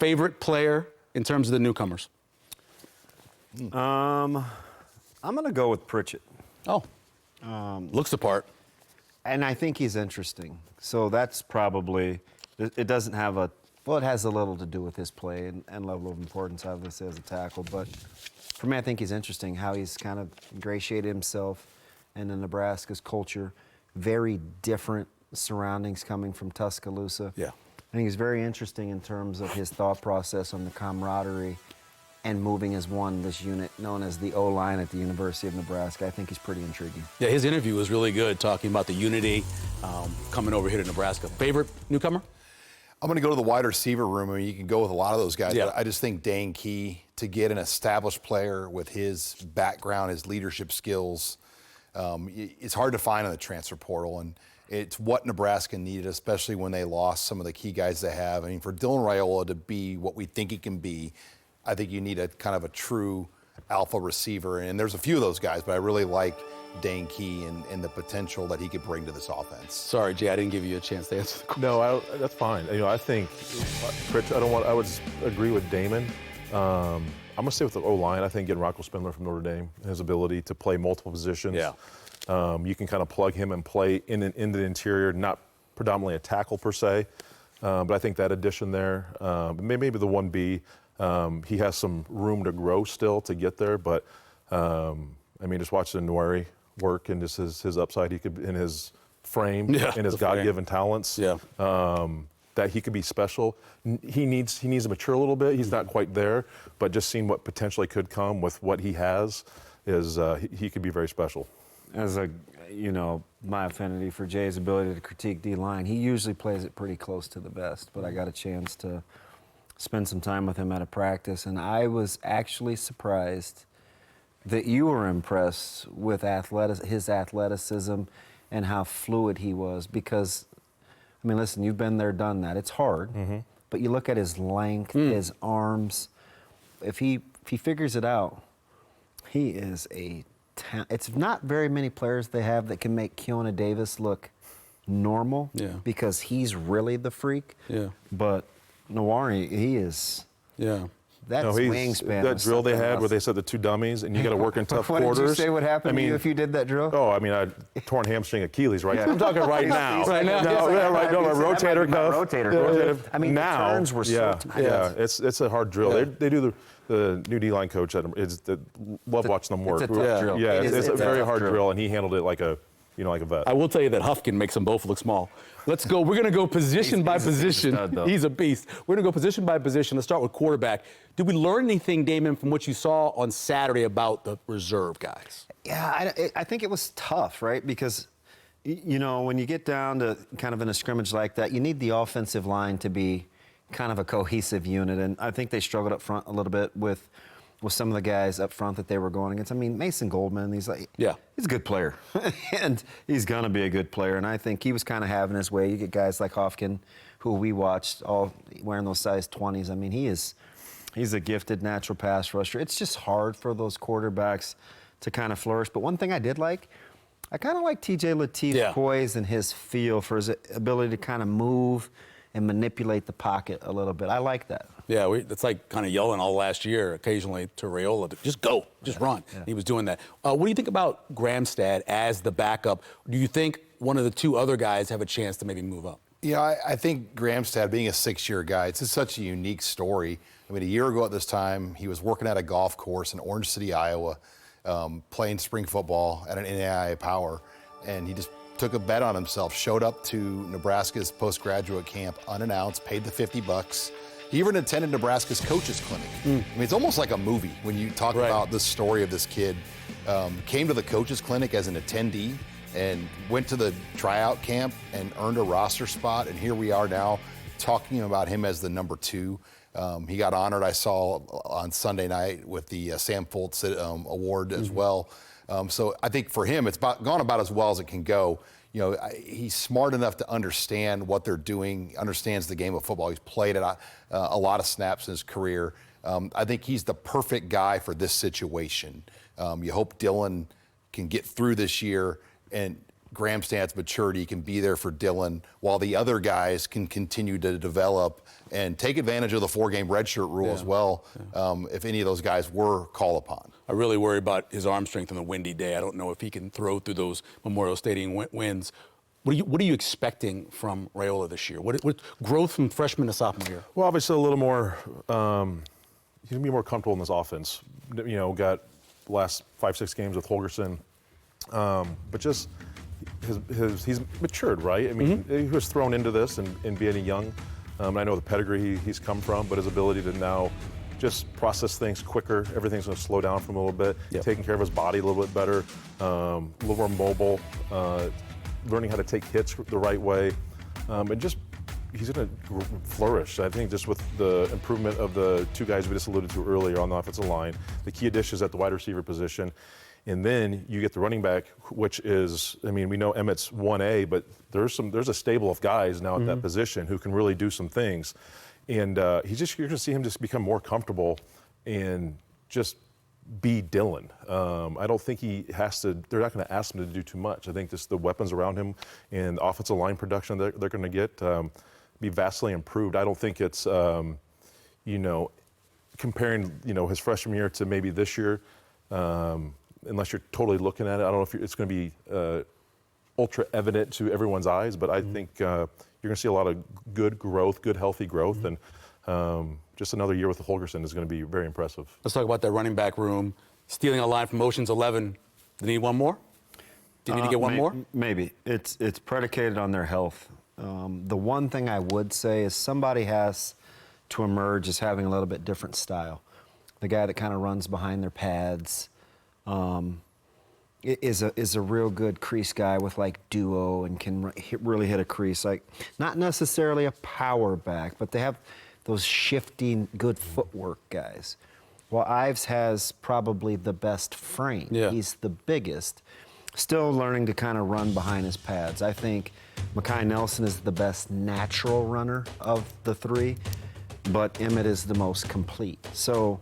Favorite player in terms of the newcomers? I'm going to go with Pritchett. Oh, looks the part. And I think he's interesting. So that's probably, it doesn't have a, well, it has a little to do with his play and level of importance, obviously, as a tackle. But for me, I think he's interesting how he's kind of ingratiated himself in the Nebraska's culture. Very different surroundings coming from Tuscaloosa. Yeah. I think he's very interesting in terms of his thought process on the camaraderie and moving as one, this unit known as the O-line at the University of Nebraska. I think he's pretty intriguing. Yeah, his interview was really good, talking about the unity coming over here to Nebraska. Favorite newcomer? I'm going to go to the wide receiver room. I mean, you can go with a lot of those guys, Yeah. but I just think Dane Key, to get an established player with his background, his leadership skills, it's hard to find in the transfer portal, and it's what Nebraska needed, especially when they lost some of the key guys they have. I mean, for Dylan Raiola to be what we think he can be, I think you need a kind of a true alpha receiver, and there's a few of those guys, but I really like Dane Key and the potential that he could bring to this offense. Sorry, Jay, I didn't give you a chance to answer the question. No, that's fine. You know, I think I would agree with Damon. I'm gonna stay with the O-line. I think getting Rocco Spindler from Notre Dame, his ability to play multiple positions. Yeah. You can kind of plug him and play in the interior, not predominantly a tackle per se, but I think that addition there, maybe the 1B, he has some room to grow still to get there, but I mean, just watch the Nweri work and just his upside, he could in his frame, and his God-given talents. Yeah. That he could be special. He needs to mature a little bit. He's not quite there, but just seeing what potentially could come with what he has is he could be very special. As my affinity for Jay's ability to critique D-line, he usually plays it pretty close to the best, but I got a chance to spend some time with him at a practice, and I was actually surprised that you were impressed with his athleticism and how fluid he was, because, I mean, listen, you've been there, done that. It's hard, but you look at his length, his arms. If he figures it out, he is a it's not very many players they have that can make Keona Davis look normal, because he's really the freak. Yeah. But Nweri, he is. Yeah. That's wingspan. That was drill they something had else. where they said the two dummies, and you got to work in tough What quarters. did you say would happen to you if you did that drill? Oh, I mean, I torn hamstring Achilles, right? Yeah. I'm talking right now. Right now. No, Yes, yeah, right. No, my that might rotator be my cuff. rotator cuff. I mean, the now, turns were so tight. Yeah, it's a hard drill. Yeah. They do the new D-line coach love watching them work. It's a tough drill. Yeah, It is it's a very tough hard drill, and he handled it like a vet. I will tell you that Huffkin makes them both look small. Let's go. We're going to go position by position. He's a beast. We're going to go position by position. Let's start with quarterback. Did we learn anything, Damon, from what you saw on Saturday about the reserve guys? Yeah, I think it was tough, right? Because, when you get down to kind of in a scrimmage like that, you need the offensive line to be kind of a cohesive unit. And I think they struggled up front a little bit with some of the guys up front that they were going against. I mean, Mason Goldman, he's a good player. And he's going to be a good player. And I think he was kind of having his way. You get guys like Hofkin, who we watched all wearing those size 20s. I mean, he's a gifted natural pass rusher. It's just hard for those quarterbacks to kind of flourish. But one thing I did like, I kind of like TJ Latif's poise and his feel for his ability to kind of move and manipulate the pocket a little bit. I like that. Yeah, it's like kind of yelling all last year occasionally to Raiola to just go, just run. Yeah. He was doing that. What do you think about Gramstad as the backup? Do you think one of the two other guys have a chance to maybe move up? Yeah, I think Gramstad, being a 6-year guy, it's just such a unique story. I mean, a year ago at this time, he was working at a golf course in Orange City, Iowa, playing spring football at an NAIA Power, and he just took a bet on himself, showed up to Nebraska's postgraduate camp unannounced, paid the $50. He even attended Nebraska's coaches clinic. I mean, it's almost like a movie when you talk about the story of this kid. Came to the coaches clinic as an attendee and went to the tryout camp and earned a roster spot. And here we are now talking about him as the number 2. He got honored, I saw on Sunday night, with the Sam Foltz award as well. So I think for him, it's gone about as well as it can go. He's smart enough to understand what they're doing, understands the game of football. He's played it a lot of snaps in his career. I think he's the perfect guy for this situation. You hope Dylan can get through this year and Gramstad's maturity can be there for Dylan, while the other guys can continue to develop and take advantage of the 4-game redshirt rule as well, if any of those guys were called upon. I really worry about his arm strength on a windy day. I don't know if he can throw through those Memorial Stadium winds. What are you expecting from Raiola this year? What growth from freshman to sophomore year? Well, obviously a little more. He's gonna be more comfortable in this offense. You know, got the last 5-6 games with Holgorsen, but just he's matured, right? I mean, he was thrown into this and being young. I know the pedigree he's come from, but his ability to now just process things quicker. Everything's going to slow down for him a little bit. Yep. Taking care of his body a little bit better, a little more mobile, learning how to take hits the right way, and just he's going to flourish. I think just with the improvement of the two guys we just alluded to earlier on the offensive line, the key additions at the wide receiver position. And then you get the running back, which is, I mean, we know Emmett's 1A, but there's a stable of guys now at that position who can really do some things. And you're going to see him just become more comfortable and just be Dylan. I don't think he has to, they're not going to ask him to do too much. I think just the weapons around him and the offensive line production they're going to get be vastly improved. I don't think it's, you know, comparing, you know, his freshman year to maybe this year, unless you're totally looking at it. I don't know if it's going to be ultra evident to everyone's eyes, but I think you're going to see a lot of good growth, good healthy growth, and just another year with the Holgorsen is going to be very impressive. Let's talk about that running back room. Stealing a line from Ocean's 11. Do they need one more? Do you need to get one more? Maybe. It's predicated on their health. The one thing I would say is somebody has to emerge as having a little bit different style. The guy that kind of runs behind their pads, is a real good crease guy with like duo and can really hit a crease. Like not necessarily a power back, but they have those shifting, good footwork guys. Well, Ives has probably the best frame. Yeah. He's the biggest. Still learning to kind of run behind his pads. I think Mekhi Nelson is the best natural runner of the three, but Emmett is the most complete. So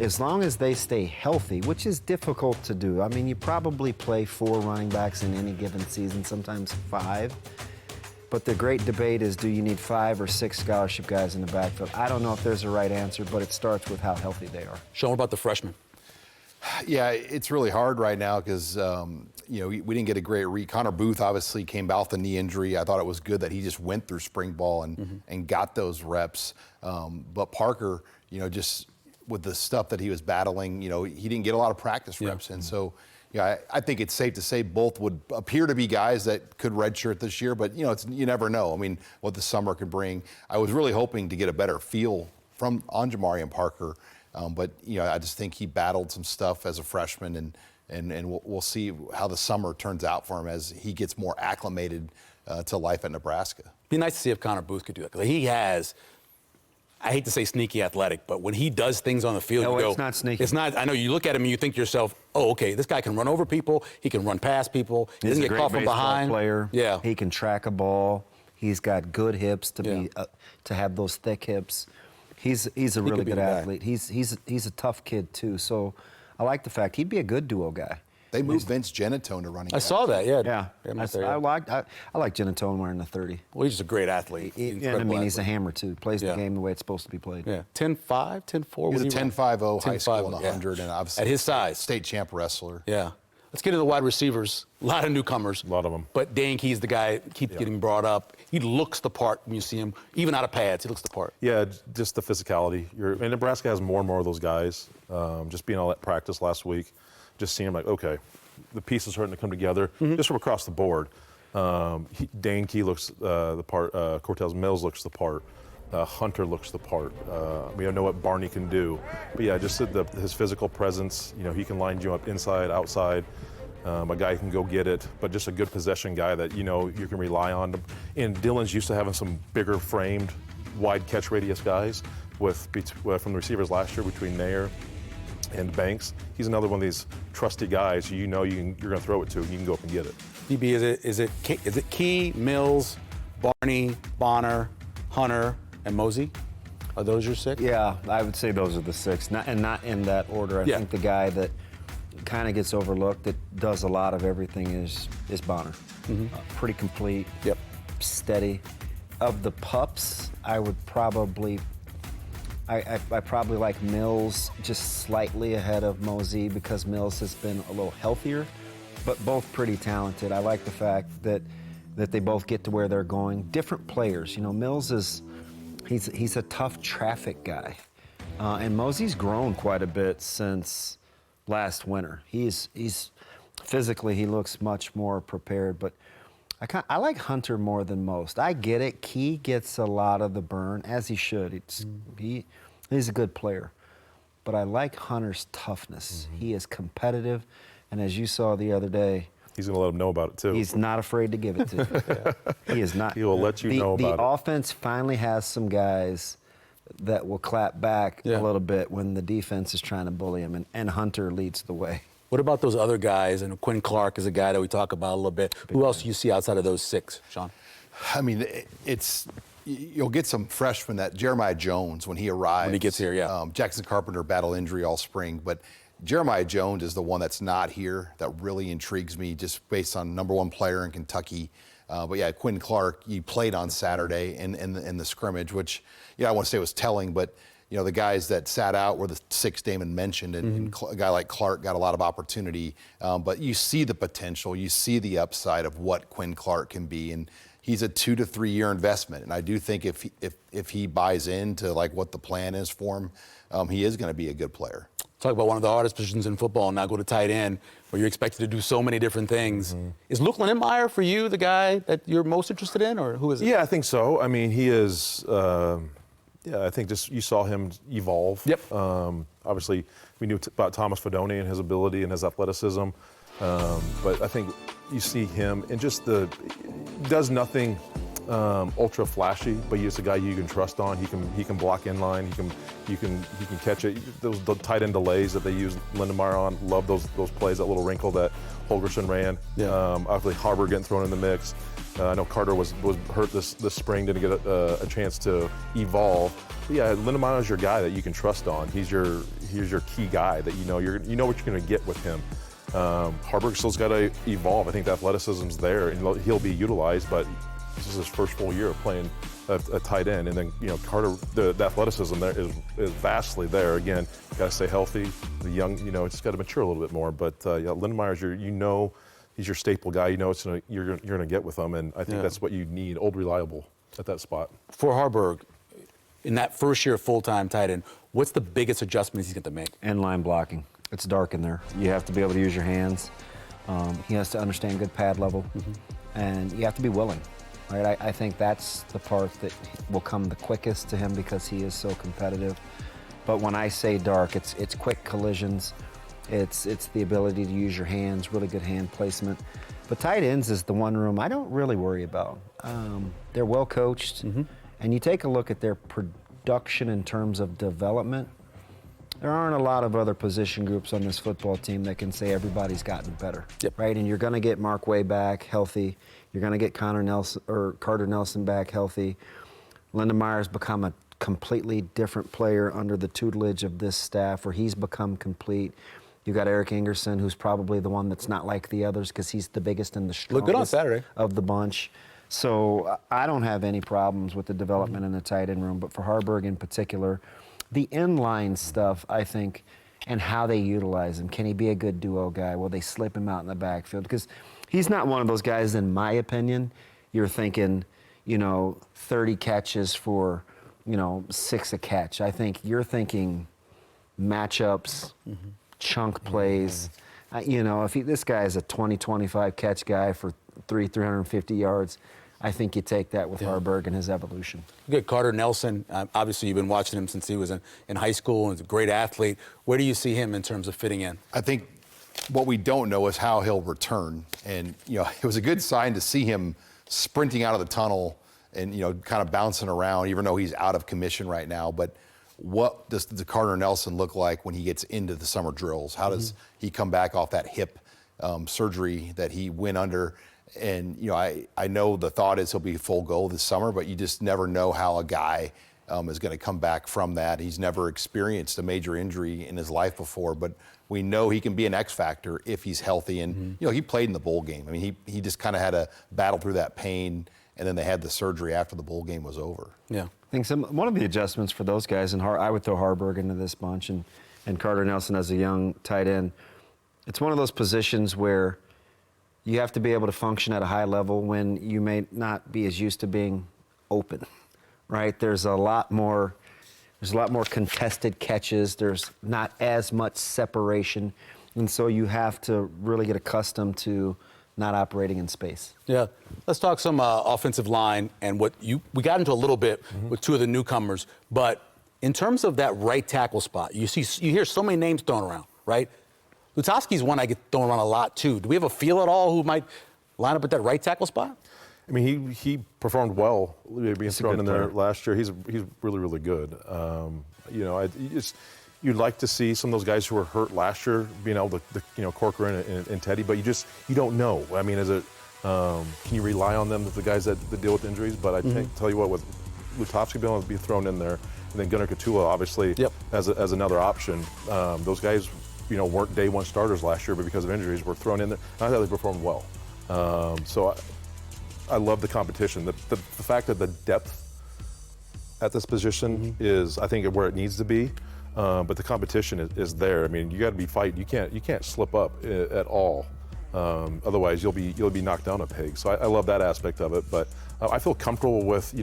as long as they stay healthy, which is difficult to do. I mean, you probably play 4 running backs in any given season, sometimes 5. But the great debate is, do you need 5 or 6 scholarship guys in the backfield? I don't know if there's a right answer, but it starts with how healthy they are. Sean, what about the freshmen? Yeah, it's really hard right now because, you know, we didn't get a great read. Connor Booth obviously came out with a knee injury. I thought it was good that he just went through spring ball and got those reps. But Parker, you know, just with the stuff that he was battling, you know, he didn't get a lot of practice reps. And so, yeah, I think it's safe to say both would appear to be guys that could redshirt this year, but, you know, you never know. I mean, what the summer could bring. I was really hoping to get a better feel on Jamarian Parker, but, you know, I just think he battled some stuff as a freshman, and we'll see how the summer turns out for him as he gets more acclimated to life at Nebraska. Be nice to see if Connor Booth could do that, because he has, I hate to say sneaky athletic, but when he does things on the field, No, you go, it's not sneaky. It's not. I know you look at him and you think to yourself, oh, okay, this guy can run over people. He can run past people. He He's doesn't a get great caught from baseball behind. player. Yeah. He can track a ball. He's got good hips to Yeah. be to have those thick hips. He's a really could be good the guy. athlete. He's a tough kid too. So I like the fact he'd be a good duo guy. They moved Vince Genatone to running I back. saw that. Yeah. Yeah, I'm not there yet. I like Genatone wearing the 30. Well, he's just a great athlete. And I Incredible mean, he's a athlete. hammer too. Plays Yeah. the game the way it's supposed to be played. Yeah. 10.5, 10.4. He's a what do you run? 10.50 high school and 10.50, 100, yeah. and obviously At his size. state champ wrestler. Yeah. Let's get into the wide receivers. A lot of newcomers. A lot of them. But Dane Key's the guy that keeps getting brought up. He looks the part when you see him. Even out of pads, he looks the part. Yeah, just the physicality. And Nebraska has more and more of those guys. Just being all at practice last week, just seeing like, okay, the pieces starting to come together just from across the board. Dane Key looks the part. Cortez Mills looks the part. Hunter looks the part. We don't know what Barney can do. But yeah, just his physical presence. You know, he can line you up inside, outside. A guy who can go get it, but just a good possession guy that, you know, you can rely on. And Dylan's used to having some bigger framed, wide catch radius guys from the receivers last year between Nair and Banks. He's another one of these trusty guys you're going to throw it to, and you can go up and get it. DB, is it Key, Mills, Barney, Bonner, Hunter, and Mosey? Are those your 6? Yeah, I would say those are the 6, not in that order. I Yeah. think the guy that kind of gets overlooked that does a lot of everything is Bonner. Pretty complete. Yep. Steady. Of the pups, I would probably, I probably like Mills just slightly ahead of Mosey because Mills has been a little healthier, but both pretty talented. I like the fact that they both get to where they're going. Different players. You know, Mills is, he's a tough traffic guy. And Mosey's grown quite a bit since last winter. He's physically, he looks much more prepared, but I like Hunter more than most. I get it. Key gets a lot of the burn, as he should. He's a good player. But I like Hunter's toughness. He is competitive, and as you saw the other day, He's going to let him know about it, too. he's not afraid to give it to you. He is not. He will let you know about it. The offense finally has some guys that will clap back a little bit when the defense is trying to bully him, and Hunter leads the way. What about those other guys? And Quinn Clark is a guy that we talk about a little bit. Who else do you see outside of those 6, Sean? I mean, you'll get some freshmen that Jeremiah Jones when he arrives. When he gets here, yeah. Jackson Carpenter battled injury all spring, but Jeremiah Jones is the one that's not here that really intrigues me just based on #1 player in Kentucky. But yeah, Quinn Clark, he played on Saturday in the scrimmage, which, I want to say was telling, but the guys that sat out were the 6 Damon mentioned, and a guy like Clark got a lot of opportunity. But you see the potential, you see the upside of what Quinn Clark can be, and he's a 2 to 3 year investment. And I do think if he buys into like what the plan is for him, he is going to be a good player. Talk about one of the hardest positions in football, and now go to tight end, where you're expected to do so many different things. Is Luke Lindenmeyer for you the guy that you're most interested in, or who is it? Yeah, I think so. I mean, he is. I think just you saw him evolve. Yep. Obviously, we knew about Thomas Fidone and his ability and his athleticism, but I think you see him and just does nothing ultra flashy, but he's a guy you can trust on. He can block in line. He can catch it. The tight end delays that they use Lindenmeyer on. Love those plays. That little wrinkle that Holgerson ran. Yeah. Obviously Harbor getting thrown in the mix. I know Carter was hurt this spring, didn't get a chance to evolve. But yeah, Lindenmeyer is your guy that you can trust on. He's your key guy that you know what you're going to get with him. Harbor still's got to evolve. I think the athleticism's there, and he'll be utilized. But this is his first full year of playing a tight end, and then Carter, the athleticism there is vastly there. Again, got to stay healthy. The young, it's got to mature a little bit more. But Lindenmeyer's he's your staple guy. You're going to get with him, and I think that's what you need. Old, reliable at that spot. For Harburg, in that first year full-time tight end, what's the biggest adjustments he's going to make? End line blocking. It's dark in there. You have to be able to use your hands. He has to understand good pad level, and you have to be willing. Right? I think that's the part that will come the quickest to him because he is so competitive. But when I say dark, it's quick collisions. It's the ability to use your hands, really good hand placement. But tight ends is the one room I don't really worry about. They're well coached, and you take a look at their production in terms of development. There aren't a lot of other position groups on this football team that can say everybody's gotten better, right? And you're going to get Mark Way back healthy. You're going to get Carter Nelson back healthy. Lindenmeyer's become a completely different player under the tutelage of this staff, where he's become complete. You got Eric Ingerson, who's probably the one that's not like the others because he's the biggest and the strongest Looked good on Saturday. of the bunch. So I don't have any problems with the development in the tight end room, but for Harburg in particular, the inline stuff, I think, and how they utilize him. Can he be a good duo guy? Will they slip him out in the backfield? Because he's not one of those guys, in my opinion, you're thinking, 30 catches for, 6 a catch. I think you're thinking matchups, chunk plays. If this guy is a 20, 25 catch guy for 350 yards, I think you take that with Harburg and his evolution. Good. Carter Nelson, obviously you've been watching him since he was in high school and he's a great athlete. Where do you see him in terms of fitting in? I think what we don't know is how he'll return. And, it was a good sign to see him sprinting out of the tunnel and, kind of bouncing around, even though he's out of commission right now. But what does the Carter Nelson look like when he gets into the summer drills? How does he come back off that hip surgery that he went under? And, I know the thought is he'll be full go this summer, but you just never know how a guy is going to come back from that. He's never experienced a major injury in his life before, but we know he can be an X factor if he's healthy. And, he played in the bowl game. I mean, he just kind of had to battle through that pain, and then they had the surgery after the bowl game was over. Yeah. I think one of the adjustments for those guys, and I would throw Harburg into this bunch and Carter Nelson as a young tight end, it's one of those positions where you have to be able to function at a high level when you may not be as used to being open, right? There's a lot more contested catches. There's not as much separation. And so you have to really get accustomed to not operating in space. Yeah. Let's talk some offensive line and we got into a little bit with two of the newcomers, but in terms of that right tackle spot, you hear so many names thrown around, right? Lutovsky's one I get thrown around a lot too. Do we have a feel at all who might line up at that right tackle spot? I mean, he performed well being thrown in there last year. He's really, really good. You'd like to see some of those guys who were hurt last year being able to, Corcoran and Teddy, but you don't know. I mean, can you rely on them, the guys that deal with injuries? But I think, tell you what, with Lutovsky being able to be thrown in there, and then Gunnar Katula obviously as another option, those guys, weren't day one starters last year, but because of injuries, were thrown in there. And I thought they performed well. So I love the competition. The fact that the depth at this position is, I think, where it needs to be. But the competition is there. I mean, you got to be fighting. You can't slip up at all. Otherwise, you'll be knocked down a peg. So I love that aspect of it. But I feel comfortable with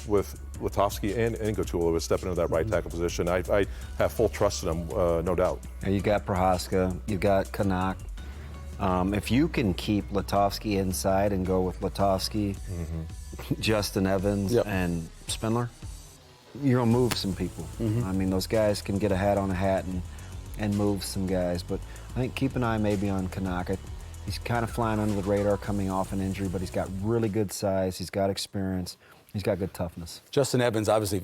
with Lutovsky and Katula with stepping into that right tackle position. I have full trust in them, no doubt. And you got Prohaska, you got Kanak. If you can keep Lutovsky inside and go with Lutovsky, Justin Evans, and Spindler, you're gonna move some people. I mean, those guys can get a hat on a hat and move some guys. But I think keep an eye maybe on Kanak. He's kind of flying under the radar coming off an injury, but he's got really good size. He's got experience. He's got good toughness. Justin Evans, obviously,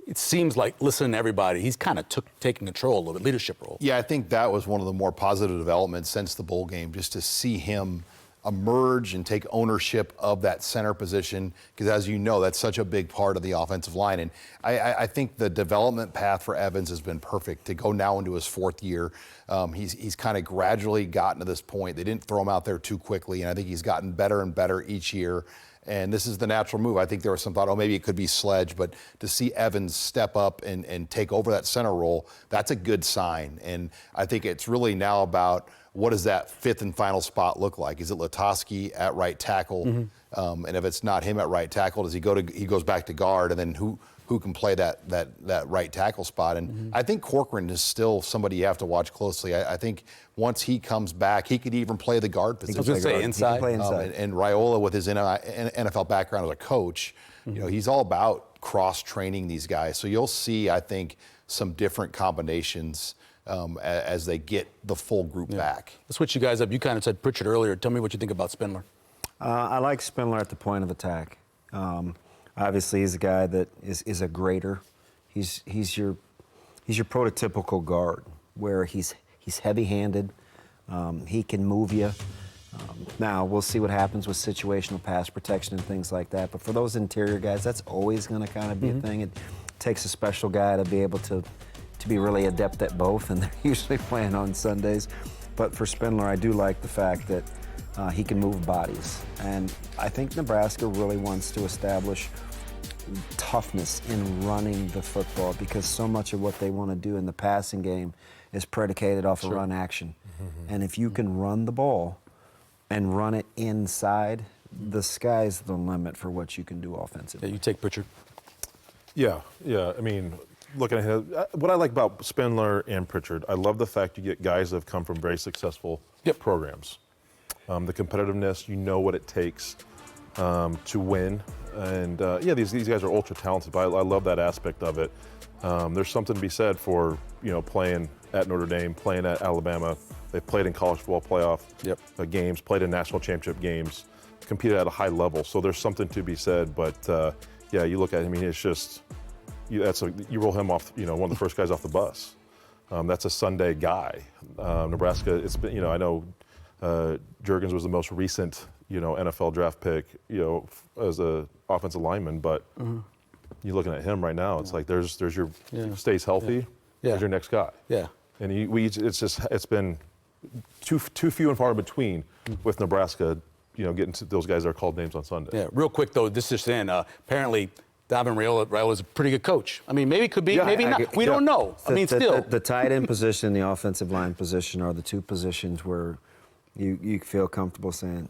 it seems like listening to everybody, he's kind of taking control a little bit, leadership role. Yeah, I think that was one of the more positive developments since the bowl game, just to see him emerge and take ownership of that center position, because as you know, that's such a big part of the offensive line. And I think the development path for Evans has been perfect to go now into his fourth year. He's kind of gradually gotten to this point. They didn't throw him out there too quickly, and I think he's gotten better and better each year. And this is the natural move. I think there was some thought, maybe it could be Sledge, but to see Evans step up and take over that center role, that's a good sign. And I think it's really now about, what does that fifth and final spot look like? Is it Lutovsky at right tackle? And if it's not him at right tackle, he goes back to guard, and then who can play that right tackle spot? And I think Corcoran is still somebody you have to watch closely. I think once he comes back, he could even play the guard position. I was going to say inside. He can play inside. And Raiola, with his NFL background as a coach, he's all about cross-training these guys. So you'll see, I think, some different combinations as they get the full group back. Let's switch you guys up. You kind of said Pritchard earlier. Tell me what you think about Spindler. I like Spindler at the point of attack. Obviously, he's a guy that is a grader. He's your prototypical guard, where he's heavy-handed. He can move you. Now, we'll see what happens with situational pass protection and things like that. But for those interior guys, that's always going to kind of be a thing. It takes a special guy to be able to be really adept at both, and they're usually playing on Sundays. But for Spindler, I do like the fact that he can move bodies. And I think Nebraska really wants to establish toughness in running the football, because so much of what they want to do in the passing game is predicated off of run action. And if you can run the ball and run it inside, the sky's the limit for what you can do offensively. Yeah, you take Pritchard. Yeah. I mean, looking ahead, what I like about Spindler and Pritchard, I love the fact you get guys that have come from very successful programs. The competitiveness, you know what it takes to win. And these guys are ultra talented, but I love that aspect of it. There's something to be said for, playing at Notre Dame, playing at Alabama. They've played in college football playoff games, played in national championship games, competed at a high level. So there's something to be said. But you look at him, it's just, you roll him off, one of the first guys off the bus. That's a Sunday guy. Nebraska, it's been, I know Juergens was the most recent, NFL draft pick, as a offensive lineman, but you're looking at him right now. It's like there's your stays healthy. Yeah. There's your next guy. Yeah. And it's been too few and far in between with Nebraska, getting to those guys that are called names on Sunday. Yeah. Real quick though, this is in. Apparently, Donovan Raiola is a pretty good coach. I mean, maybe could be, maybe not. We don't know. I mean, still. The tight end position, the offensive line position are the two positions where you feel comfortable saying,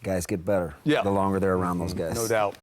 guys get better. Yeah. The longer they're around those guys. No doubt.